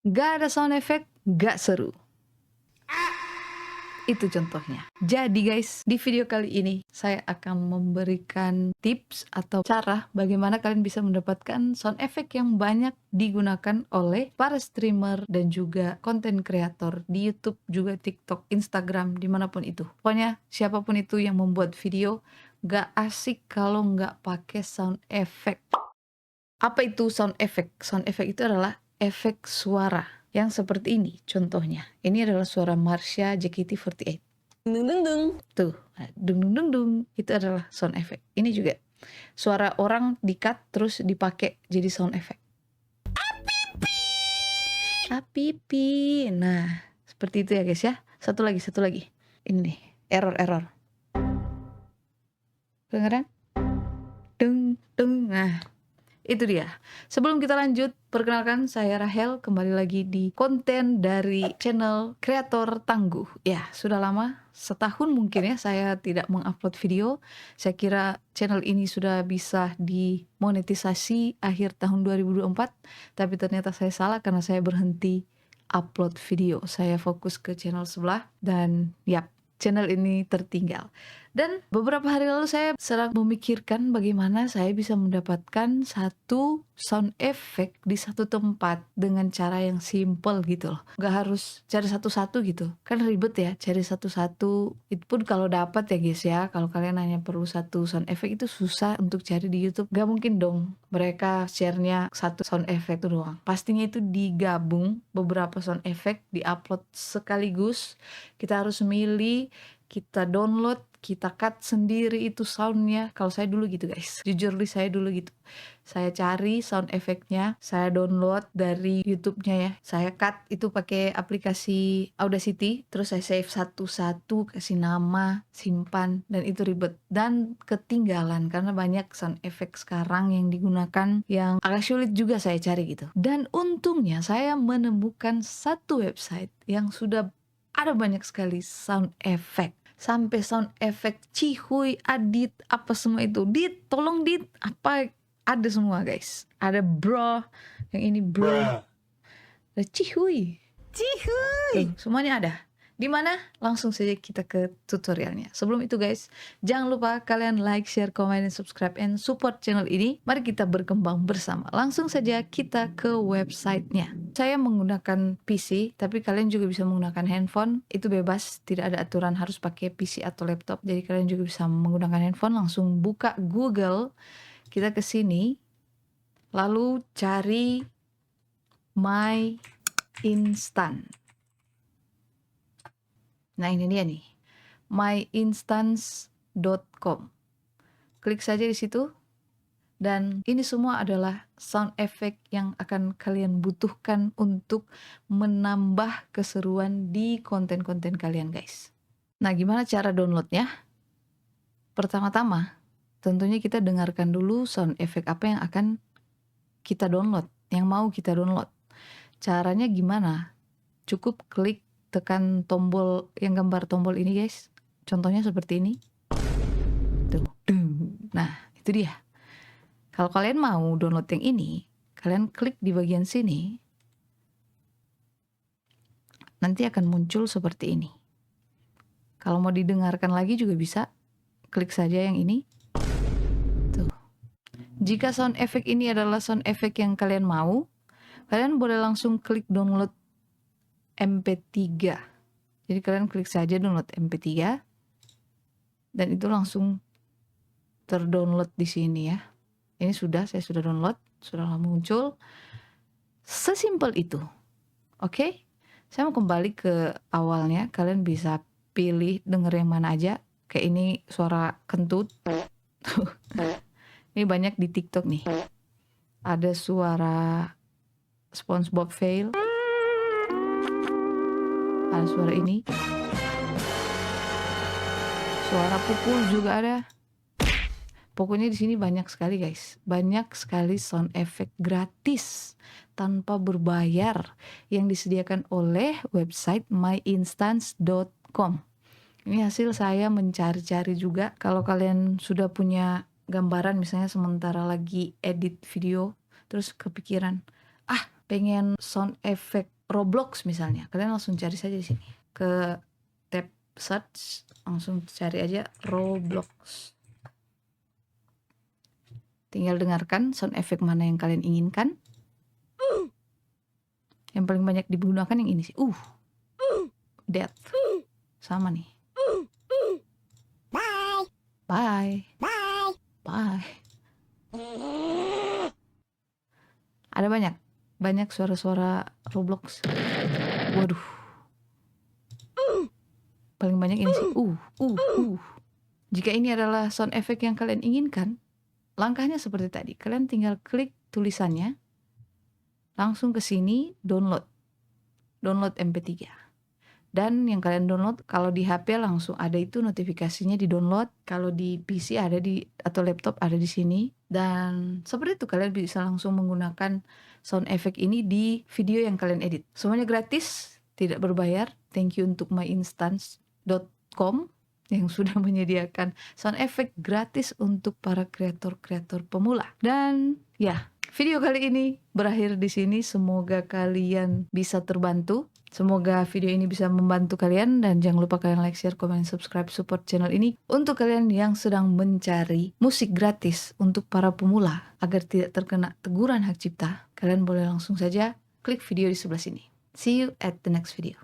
Gak ada sound effect, gak seru. Itu contohnya. Jadi guys, di video kali ini saya akan memberikan tips atau cara bagaimana kalian bisa mendapatkan sound effect yang banyak digunakan oleh para streamer dan juga konten kreator di YouTube, juga TikTok, Instagram, dimanapun itu. Pokoknya siapapun itu yang membuat video, gak asik kalau nggak pakai sound effect. Apa itu sound effect? Sound effect itu adalah efek suara yang seperti ini contohnya. Ini adalah suara Marsha JKT48. Dung dung dung. Tuh, dung dung dung dung. Itu adalah sound effect. Ini juga suara orang di-cut terus dipakai jadi sound effect. Apipi. Nah, seperti itu ya guys ya. Satu lagi. Ini nih, error. Kedengeran? Dung dung. Nah, itu dia. Sebelum kita lanjut, perkenalkan saya Rahel, kembali lagi di konten dari channel Kreator Tangguh. Ya, sudah lama, setahun mungkin ya saya tidak mengupload video. Saya kira channel ini sudah bisa dimonetisasi akhir tahun 2024, tapi ternyata saya salah karena saya berhenti upload video. Saya fokus ke channel sebelah dan channel ini tertinggal. Dan beberapa hari lalu saya sedang memikirkan bagaimana saya bisa mendapatkan satu sound effect di satu tempat dengan cara yang simple gitu loh. Gak harus cari satu-satu gitu. Kan ribet ya cari satu-satu. Itu pun kalau dapat ya guys ya. Kalau kalian hanya perlu satu sound effect itu susah untuk cari di YouTube. Gak mungkin dong mereka share-nya satu sound effect itu doang. Pastinya itu digabung beberapa sound effect, di-upload sekaligus. Kita harus milih, kita download, kita cut sendiri itu soundnya. Kalau saya dulu gitu guys, jujur nih saya dulu gitu. Saya cari sound effectnya, saya download dari YouTube-nya ya. Saya cut itu pakai aplikasi Audacity, terus saya save satu-satu, kasih nama, simpan, dan itu ribet. Dan ketinggalan karena banyak sound effect sekarang yang digunakan yang agak sulit juga saya cari gitu. Dan untungnya saya menemukan satu website yang sudah ada banyak sekali sound effect. Sampai sound effect cihuy, adit, apa semua itu. Dit, tolong dit, apa ada semua guys. Ada bro, yang ini bro. Ada cihuy. Tuh, semuanya ada. Di mana? Langsung saja kita ke tutorialnya. Sebelum itu guys, jangan lupa kalian like, share, comment, dan subscribe, and support channel ini. Mari kita berkembang bersama. Langsung saja kita ke websitenya. Saya menggunakan PC, tapi kalian juga bisa menggunakan handphone. Itu bebas, tidak ada aturan harus pakai PC atau laptop. Jadi kalian juga bisa menggunakan handphone. Langsung buka Google, kita ke sini, lalu cari My Instant. Nah ini dia nih, myinstance.com. Klik saja di situ, dan ini semua adalah sound effect yang akan kalian butuhkan untuk menambah keseruan di konten-konten kalian guys. Nah gimana cara downloadnya? Pertama-tama, tentunya kita dengarkan dulu sound effect apa yang akan kita download, yang mau kita download. Caranya gimana? Cukup klik, tekan tombol yang gambar tombol ini guys. Contohnya seperti ini. Tuh. Nah, itu dia. Kalau kalian mau download yang ini, kalian klik di bagian sini. Nanti akan muncul seperti ini. Kalau mau didengarkan lagi juga bisa. Klik saja yang ini. Tuh. Jika sound effect ini adalah sound effect yang kalian mau, kalian boleh langsung klik download MP3. Jadi kalian klik saja download MP3 dan itu langsung terdownload di sini ya. Ini saya sudah download, sudah muncul. Sesimpel itu. Oke? Saya mau kembali ke awalnya. Kalian bisa pilih denger yang mana aja. Kayak ini suara kentut. Ini banyak di TikTok nih. Ada suara SpongeBob fail. Ada suara ini. Suara pukul juga ada. Pokoknya di sini banyak sekali guys. Banyak sekali sound effect gratis tanpa berbayar yang disediakan oleh website myinstance.com. Ini hasil saya mencari-cari juga. Kalau kalian sudah punya gambaran misalnya sementara lagi edit video terus kepikiran, pengen sound effect Roblox misalnya, kalian langsung cari saja di sini. Ke tab search, langsung cari aja Roblox. Tinggal dengarkan sound effect mana yang kalian inginkan. Yang paling banyak digunakan yang ini sih. Death. Sama nih. Bye. Bye. Ada banyak suara-suara Roblox. Waduh. Paling banyak ini sih. Jika ini adalah sound effect yang kalian inginkan, langkahnya seperti tadi. Kalian tinggal klik tulisannya, langsung ke sini download MP3. Dan yang kalian download, kalau di HP langsung ada itu notifikasinya di download. Kalau di PC ada atau laptop ada di sini. Dan seperti itu kalian bisa langsung menggunakan sound effect ini di video yang kalian edit. Semuanya gratis, tidak berbayar. Thank you untuk myinstance.com yang sudah menyediakan sound effect gratis untuk para kreator-kreator pemula. Dan ya, video kali ini berakhir di sini. Semoga kalian bisa terbantu. Semoga video ini bisa membantu kalian, dan jangan lupa kalian like, share, komen, subscribe, support channel ini untuk kalian yang sedang mencari musik gratis untuk para pemula agar tidak terkena teguran hak cipta. Kalian boleh langsung saja klik video di sebelah sini. See you at the next video.